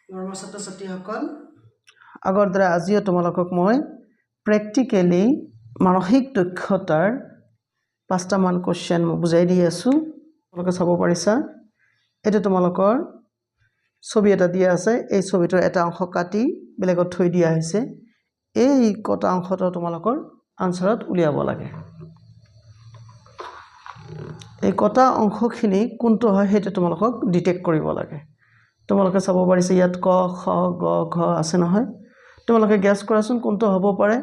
মৰমৰ ছাত্ৰ ছাত্ৰীসকল আগৰ দৰে আজিও তোমালোকক মই প্ৰেক্টিকেলি মানসিক দক্ষতাৰ 5টা মান কোৱেশ্চন বুজাই দি আছো তোমালোকে চাব পাৰিছা এটা তোমালোকৰ ছবি এটা দিয়া আছে এই ছবিটোৰ এটা অংশ কাটি বেলেগত থৈ দিয়া হৈছে এই কটা অংশটো তোমালোকৰ আনসাৰত উলিয়াব লাগে এই কটা অংশখিনি কোনটো হয় হেটো তোমালোকক ডিটেক্ট কৰিব লাগে তোমালোকে চাব পাৰিছে ইয়াত ক খ গ ঘ আছে নহয় তোমালোকে গেছ কৰাচোন কোনটো হ'ব পাৰে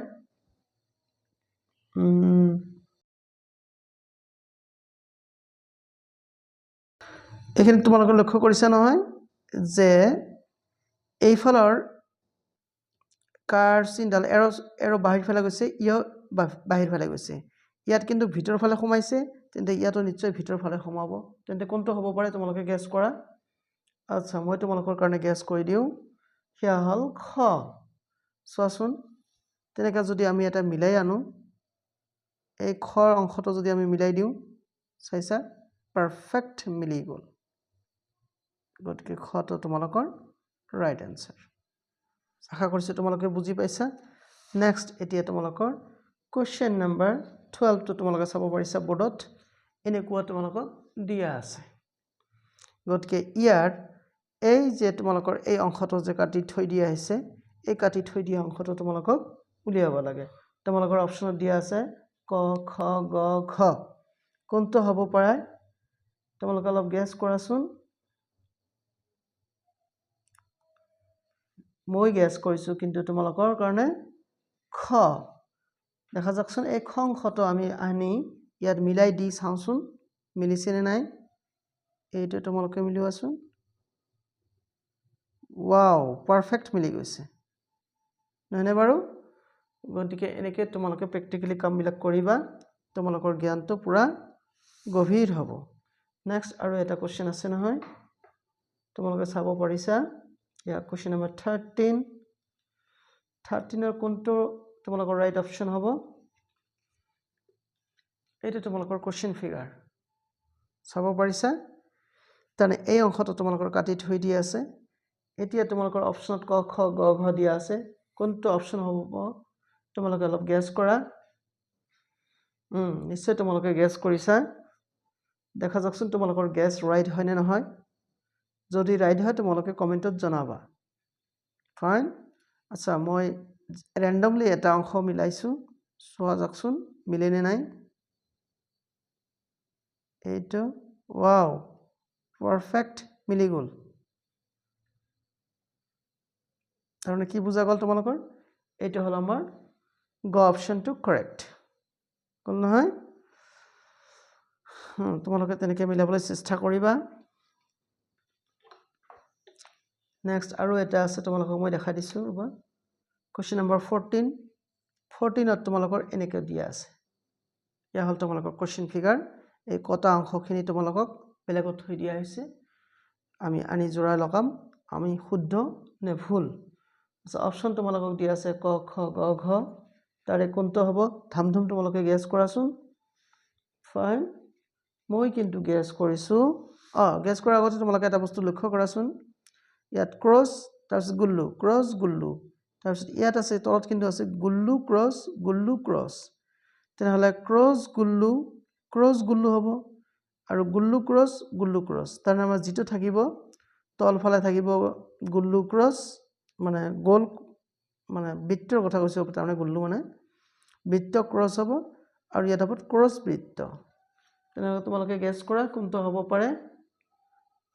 এখানে তোমালোকে লক্ষ্য কৰিছা নহয় যে এইফালৰ কাৰ চিনডাল এৰো বাহিৰ ফালে গৈছে ইও বাহিৰ ফালে গৈছে ইয়াত কিন্তু ভিতৰ ফালে সোমাইছে তেন্তে ইয়াতো নিশ্চয় ভিতৰ ফালে সোমাব তেন্তে কোনটো হ'ব পাৰে তোমালোকে গেছ কৰা আচ্ছা মই তোমালোকৰ কাৰণে গেছ কৰি দিও হিয়া হল খ চোৱাচোন তেনেকা যদি আমি এটা মিলাই আনো এই খৰ অংশটো যদি আমি মিলাই দিও চাইছা পাৰফেক্ট মিলি গল গটকে খটো তোমালোকৰ ৰাইট আনসাৰ আশা কৰিছো তোমালোকে বুজি পাইছা নেক্সট এতিয়া তোমালোকৰ কোৱেশ্চন নম্বৰ 12 টো তোমালোকে চাব পাৰিছা বোৰ্ডত এনেকুৱা তোমালোকক দিয়া আছে গটকে ইয়াৰ এই যে তোমালোকৰ এই অংশটো যে কাটি থৈ দিয়া হৈছে এই কাটি থৈ দিয়া অংশটো তোমালোকক উলিয়াব লাগে তোমালোকৰ অপচনত দিয়া আছে ক খ গ ঘ কোনটো হ'ব পাৰে তোমালোকে অলপ গেছ কৰাচোন মই গেছ কৰিছো কিন্তু তোমালোকৰ কাৰণে খ দেখা যাকচোন এই খ অংশটো আমি আনি ইয়াত মিলাই দি চাওচোন মিলিছে নে নাই এইটো তোমালোকে মিলিওৱাচোন ওয়াও পাৰফেক্ট মিলি গৈছে নহনে বাৰু গতিকে এনেকে তোমালোকে প্ৰ্যাকটিক্যালি কামবিলাক কৰিবা তোমালোকৰ জ্ঞানটো পুৰা গভীৰ হ'ব নেক্সট আৰু এটা কোৱেশ্চন আছে নহয় তোমালোকে চাব পাৰিছা ইয়া কোৱেশ্চন নম্বৰ 13 এৰ কোনটো তোমালোকৰ ৰাইট অপচন হ'ব এটা তোমালোকৰ কোৱেশ্চন ফিগাৰ চাব পাৰিছা তানে এই অংশটো তোমালোকৰ কাটি থৈ দিয়া আছে এতিয়া তোমালোকৰ অপচনত ক খ গ ঘ দিয়া আছে কোনটো অপচন হ'ব তোমালোকে অলপ গেছ কৰা নিশ্চয় তোমালোকে গেছ কৰিছা দেখা যাকচোন তোমালোকৰ গেছ ৰাইট হয় নে নহয় যদি ৰাইট হয় তোমালোকে কমেন্টত জনাবা ফাইন আচ্ছা মই ৰেন্ডমলি এটা অংশ মিলাইছো সোৱা যাকচোন মিলে নে নাই এইটো ওয়াও পাৰফেক্ট মিলি গল তাৰমানে কি বুজা গল তোমালোকৰ এইটো হল আমাৰ গ অপশনটো কাৰেক্ট কল নহয় তোমালোকে তেনেকে মিলাবলৈ চেষ্টা কৰিবা নেক্সট আৰু এটা আছে তোমালোকক মই দেখাই দিছো ৰবা কোৱেশ্চন নম্বৰ 14 তোমালোকৰ এনেকে দিয়া আছে ইয়া হল তোমালোকৰ কোৱেশ্চন ফিগাৰ এই কটা অংশখিনি তোমালোকক বেলেগত থৈ দিয়া হৈছে আমি আনি জোৰা লগাম আমি শুদ্ধ নে ভুল আচ্ছা অপচন তোমালোকক দিয়া আছে ক খ গ ঘ তাৰে কোনটো হ'ব ধামধুম তোমালোকে গেছ কৰাচোন ফাইন মই কিন্তু গেছ কৰিছো গেছ কৰাৰ আগতে তোমালোকে এটা বস্তু লক্ষ্য কৰাচোন ইয়াত ক্ৰছ তাৰপিছত গুল্লু তাৰপিছত ইয়াত আছে তলত কিন্তু আছে গুল্লু ক্ৰছ তেনেহলে ক্ৰছ গুল্লু হ'ব আৰু গুল্লু ক্ৰছ তাৰ নাম যিটো থাকিব তল ফালে থাকিব গুল্লু ক্ৰছ মানে গোল মানে বৃত্তৰ কথা কৈছো তাৰমানে গুল্লু মানে বৃত্ত ক্ৰছ হ'ব আৰু ইয়াত হ'ব ক্ৰছ বৃত্ত তেনেহলে তোমালোকে গেছ কৰা কোনটো হ'ব পাৰে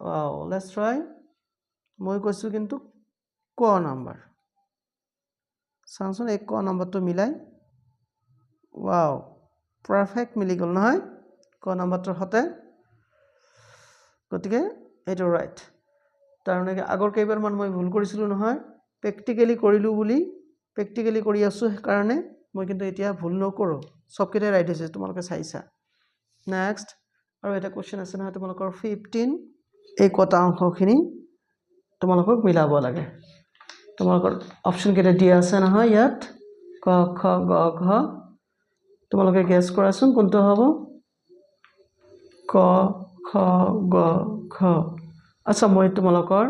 ওয়াও লেটস ট্ৰাই মই কৈছো কিন্তু ক নাম্বাৰ চাওঁচোন এই ক নাম্বাৰটো মিলাই ওয়াও পাৰফেক্ট মিলি গল নহয় ক নাম্বাৰটোৰ হতে গতিকে এইটো ৰাইট তাৰমানে আগৰ কেইবাৰ মান মই ভুল কৰিছিলো নহয় প্ৰ্যাকটিক্যালি কৰিলো বুলি প্ৰ্যাকটিক্যালি কৰি আছো কাৰণে মই কিন্তু এতিয়া ভুল নকৰো সবকেইটা ৰাইট হৈছে তোমালোকে চাইছা নেক্সট আৰু এটা কোৱেশ্চন আছে নহয় তোমালোকৰ 15 এই কটা অংশখিনি তোমালোকক মিলাব লাগে তোমালোকৰ অপচন কেইটা দিয়া আছে নহয় ইয়াত ক খ গ ঘ তোমালোকে গেছ কৰাচোন কোনটো হ'ব ক খ গ ঘ আচ্ছা মই তোমালোকৰ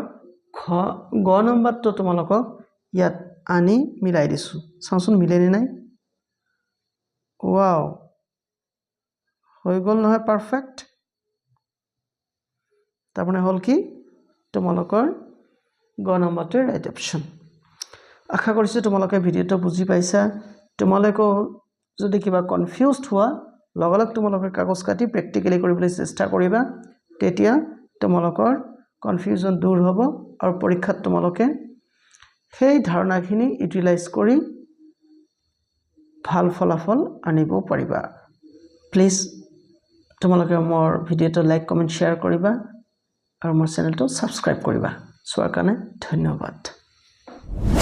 খ গ নম্বৰটো তোমালোকক ইয়াত আনি মিলাই দিছোঁ চাওঁচোন মিলেনে নাই ৱাও হৈ গ'ল নহয় পাৰফেক্ট তাৰমানে হ'ল কি তোমালোকৰ গ নম্বৰটো ৰাইট অপশ্যন আশা কৰিছোঁ তোমালোকে ভিডিঅ'টো বুজি পাইছা তোমালোকেও যদি কিবা কনফিউজড হোৱা লগালগ তোমালোকে কাগজ কাটি প্ৰেক্টিকেলি কৰিবলৈ চেষ্টা কৰিবা তেতিয়া তোমালোকৰ কনফিউজন দূৰ হ'ব আৰু পৰীক্ষাত তোমালোকে সেই ধাৰণাখিনি ইউটিলাইজ কৰি ভাল ফলাফল আনিব পাৰিবা প্লিজ তোমালোকে মোৰ ভিডিঅ'টো লাইক কমেণ্ট শ্বেয়াৰ কৰিবা আৰু মোৰ চেনেলটো ছাবস্ক্ৰাইব কৰিবা চোৱাৰ কাৰণে ধন্যবাদ